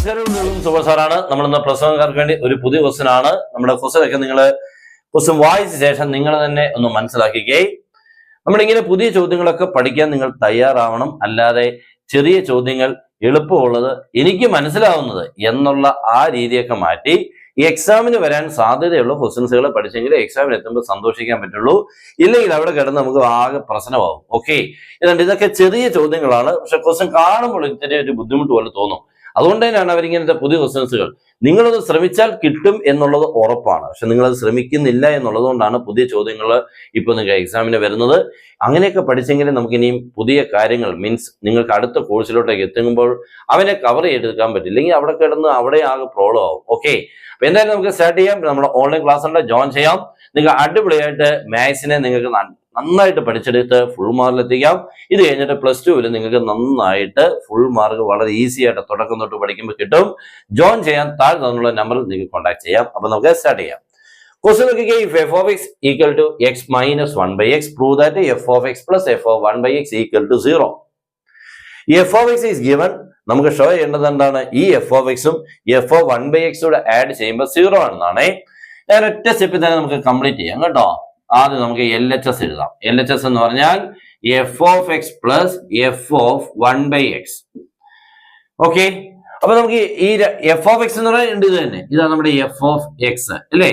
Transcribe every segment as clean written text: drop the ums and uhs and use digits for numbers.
നമസ്കാരം, സൂപ്പർ സാറാണ്. നമ്മളിന്ന് പ്രസംഗക്കാർക്ക് വേണ്ടി ഒരു പുതിയ ക്വസ്റ്റ്യൻ ആണ്. നമ്മുടെ ക്വസ്റ്റ്യനൊക്കെ നിങ്ങൾ ക്വസ്റ്റ്യൻ വായിച്ച ശേഷം നിങ്ങൾ തന്നെ ഒന്ന് മനസ്സിലാക്കിക്കേ. നമ്മളിങ്ങനെ പുതിയ ചോദ്യങ്ങളൊക്കെ പഠിക്കാൻ നിങ്ങൾ തയ്യാറാവണം. അല്ലാതെ ചെറിയ ചോദ്യങ്ങൾ, എളുപ്പമുള്ളത്, എനിക്ക് മനസ്സിലാവുന്നത് എന്നുള്ള ആ രീതിയൊക്കെ മാറ്റി ഈ എക്സാമിന് വരാൻ സാധ്യതയുള്ള ക്വസ്റ്റ്യൻസുകൾ പഠിച്ചെങ്കിൽ എക്സാമിന് എത്തുമ്പോൾ സന്തോഷിക്കാൻ പറ്റുള്ളൂ. ഇല്ലെങ്കിൽ അവിടെ കിടന്ന് നമുക്ക് ആകെ പ്രശ്നമാവും. ഓക്കെ, ഇതൊക്കെ ചെറിയ ചോദ്യങ്ങളാണ്. പക്ഷെ ക്വസ്റ്റ്യൻ കാണുമ്പോൾ ഇത്തിരി ഒരു ബുദ്ധിമുട്ട് പോലെ തോന്നും. അതുകൊണ്ട് തന്നെയാണ് അവരിങ്ങനത്തെ പുതിയ ക്വസ്റ്റ്യൻസുകൾ. നിങ്ങളത് ശ്രമിച്ചാൽ കിട്ടും എന്നുള്ളത് ഉറപ്പാണ്. പക്ഷെ നിങ്ങളത് ശ്രമിക്കുന്നില്ല എന്നുള്ളത് കൊണ്ടാണ് പുതിയ ചോദ്യങ്ങൾ ഇപ്പൊ നിങ്ങൾക്ക് എക്സാമിന് വരുന്നത്. അങ്ങനെയൊക്കെ പഠിച്ചെങ്കിൽ നമുക്ക് ഇനിയും പുതിയ കാര്യങ്ങൾ മീൻസ് നിങ്ങൾക്ക് അടുത്ത കോഴ്സിലോട്ടേക്ക് എത്തുമ്പോൾ അവനെ കവർ ചെയ്തെടുക്കാൻ പറ്റില്ലെങ്കിൽ അവിടെ കിടന്ന് അവിടെ ആകെ പ്രോബ്ലം ആവും. ഓക്കെ, അപ്പൊ എന്തായാലും നമുക്ക് സ്റ്റാർട്ട് ചെയ്യാം. നമ്മുടെ ഓൺലൈൻ ക്ലാസ് ഉണ്ട്, ജോയിൻ ചെയ്യാം. നിങ്ങൾ അടിപൊളിയായിട്ട് മാത്സിനെ നിങ്ങൾക്ക് നന്നായിട്ട് പഠിച്ചെടുത്ത് ഫുൾ മാർക്കിലെത്തിക്കാം. ഇത് കഴിഞ്ഞിട്ട് +2 നിങ്ങൾക്ക് നന്നായിട്ട് ഫുൾ മാർക്ക് വളരെ ഈസി ആയിട്ട് തുടക്കം തൊട്ട് പഠിക്കുമ്പോൾ കിട്ടും. ജോയിൻ ചെയ്യാൻ താഴെ തന്നുള്ള നമ്പറിൽ നിങ്ങൾക്ക് കോൺടാക്ട് ചെയ്യാം. അപ്പൊ നമുക്ക് സ്റ്റാർട്ട് ചെയ്യാം. ക്വസ്റ്റ്യൻ നോക്കിക്കേ. If f of x equal to x minus 1 by x, prove that f of x plus f of 1 by x equal to 0. f of x is given. നമുക്ക് ഷോ ചെയ്യേണ്ടത് എന്താണ്? ഈ f of x ഉം f of 1 by x കൂടെ add ചെയ്യുമ്പോൾ 0 ആണെന്നാണ്. ഞാൻ ഒറ്റ സ്റ്റെപ്പിൽ തന്നെ നമുക്ക് കംപ്ലീറ്റ് ചെയ്യാം കേട്ടോ. ആദ്യം നമുക്ക് LHS എഴുതാം. LHS എന്ന് പറഞ്ഞാൽ f of x plus f of 1 by x. Okay, അപ്പൊ നമുക്ക് ഈ f of x എന്ന് പറയുന്നത് ഇത് തന്നെ. ഇതാണ് നമ്മുടെ f of x അല്ലേ?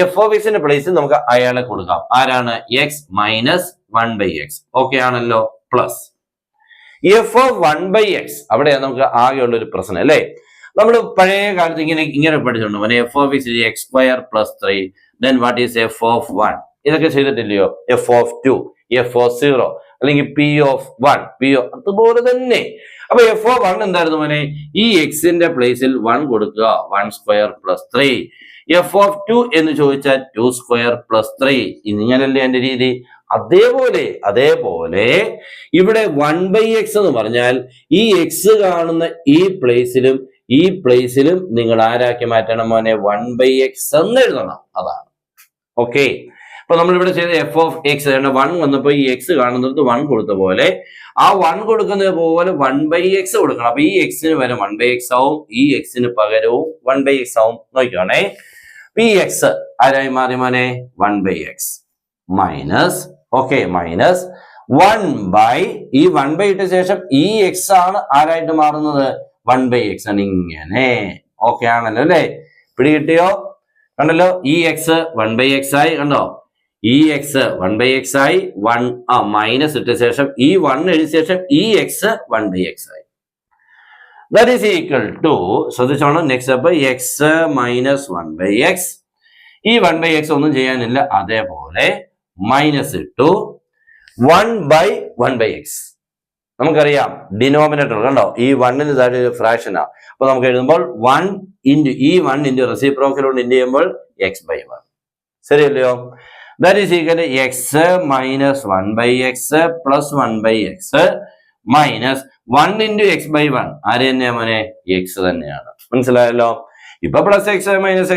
f of x ന്റെ പ്ലേസിൽ നമുക്ക് അയാളെ കൊടുക്കാം. ആരാണ്? x minus 1 by x. Okay ആണല്ലോ. Plus f of 1 by x. അവിടെയാണ് നമുക്ക് ആകെയുള്ള ഒരു പ്രശ്നം അല്ലേ? നമ്മൾ പഴയ കാലത്ത് ഇങ്ങനെ പഠിച്ചിട്ടുണ്ട്. f of x is x square plus 3. then what is f of 1? ഇതൊക്കെ ചെയ്തിട്ടില്ലയോ? f of 2, f of 0, അല്ലെങ്കിൽ p of 1, അതുപോലെ തന്നെ. അപ്പൊ f of 1 എന്തായിരുന്നു മോനെ? ഈ എക്സിന്റെ പ്ലേസിൽ 1 കൊടുക്കുക. 1 square plus 3. f of 2 എന്ന് ചോദിച്ചാൽ 2 square plus 3. ഇങ്ങനല്ലേ എന്റെ രീതി? അതേപോലെ ഇവിടെ 1 by x എന്ന് പറഞ്ഞാൽ ഈ എക്സ് കാണുന്ന ഈ പ്ലേസിലും നിങ്ങൾ ആരാക്കി മാറ്റണം മോനെ? 1 by x എന്ന് എഴുതണം. അതാണ്. ഓക്കെ, അപ്പൊ നമ്മളിവിടെ ചെയ്ത f of x 1 വന്നപ്പോ ഈ x കാണുന്നത് 1 കൊടുത്ത പോലെ ആ 1 കൊടുക്കുന്നത് പോലെ 1 by x കൊടുക്കണം. അപ്പൊ ഈ എക്സിന് വരെ 1 by x ആവും, ഈ എക്സിന് പകരവും 1 by x ആവും. നോക്കിക്കോണേ, ഈ x ആരായി മാറി മോനെ? 1 by x മൈനസ് 1 by ഈ 1 by ഇട്ട ശേഷം ഈ x ആണ് ആരായിട്ട് മാറുന്നത്? 1 by x ആണ്. ഇങ്ങനെ ഓക്കെ ആണല്ലോ അല്ലേ? പിടി കിട്ടിയോ? കണ്ടല്ലോ, ഈ x 1 by x ആയി. കണ്ടോ, ഈ x 1 by x ആയി. 1 മൈനസ് ഇട്ട ശേഷം ഈ 1 എഴുതിയ ശേഷം ഈ x 1 by x ആയി. ദാറ്റ് ഈസ് ഈക്വൽ ടു, ശ്രദ്ധിച്ചോണം, നെക്സ്റ്റ് അപ്പൊ x മൈനസ് 1 by x. ഈ 1 by x ഒന്നും ചെയ്യാനില്ല. അതേപോലെ മൈനസ് ഇട്ടു 1 by 1 by x. നമുക്കറിയാം ഡിനോമിനേറ്റർ കണ്ടോ, ഈ 1-ന് താഴെ ഒരു ഫ്രാക്ഷനാ. അപ്പൊ നമുക്ക് എഴുതുമ്പോൾ 1 ഇൻറ്റു ഈ 1 ഇൻറ്റു റെസിപ്രോക്കലോട് ഇൻറ്റു ചെയ്യുമ്പോൾ x by 1. ശരിയല്ലയോ? That is equal to x minus 1 by x plus 1 by x minus 1 into x by 1. ആര് തന്നെയാ മോനെ? x തന്നെയാണ്. മനസ്സിലായല്ലോ? ഇപ്പൊ plus x minus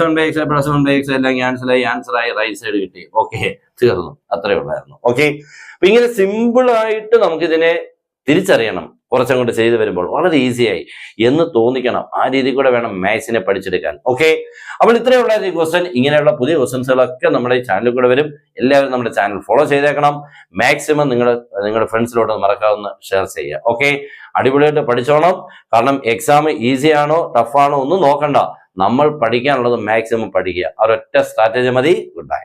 1 by x plus 1 by x എല്ലാം ആൻസറായി റൈറ്റ് സൈഡ് കിട്ടി. ഓക്കെ, തീർന്നു. അത്രേ ഉള്ളായിരുന്നു. ഓക്കെ, അപ്പൊ ഇങ്ങനെ സിമ്പിൾ ആയിട്ട് നമുക്കിതിനെ തിരിച്ചറിയണം. കുറച്ചങ്ങോട്ട് ചെയ്തു വരുമ്പോൾ വളരെ ഈസിയായി എന്ന് തോന്നിക്കണം. ആ രീതി കൂടെ വേണം മാത്സിനെ പഠിച്ചെടുക്കാൻ. ഓക്കെ, അപ്പോൾ ഇത്രയുള്ള ഈ ക്വസ്റ്റ്യൻ, ഇങ്ങനെയുള്ള പുതിയ ക്വസ്റ്റ്യൻസുകളൊക്കെ നമ്മുടെ ഈ ചാനലിൽ കൂടെ വരും. എല്ലാവരും നമ്മുടെ ചാനൽ ഫോളോ ചെയ്തേക്കണം. മാക്സിമം നിങ്ങളുടെ ഫ്രണ്ട്സിലോട്ട് മറക്കാവുന്ന ഷെയർ ചെയ്യുക. ഓക്കെ, അടിപൊളിയായിട്ട് പഠിച്ചോണം. കാരണം എക്സാം ഈസി ആണോ ടഫ് ആണോ ഒന്നും നോക്കണ്ട. നമ്മൾ പഠിക്കാനുള്ളത് മാക്സിമം പഠിക്കുക. ഒരൊറ്റ സ്ട്രാറ്റജി മതി. Good bye.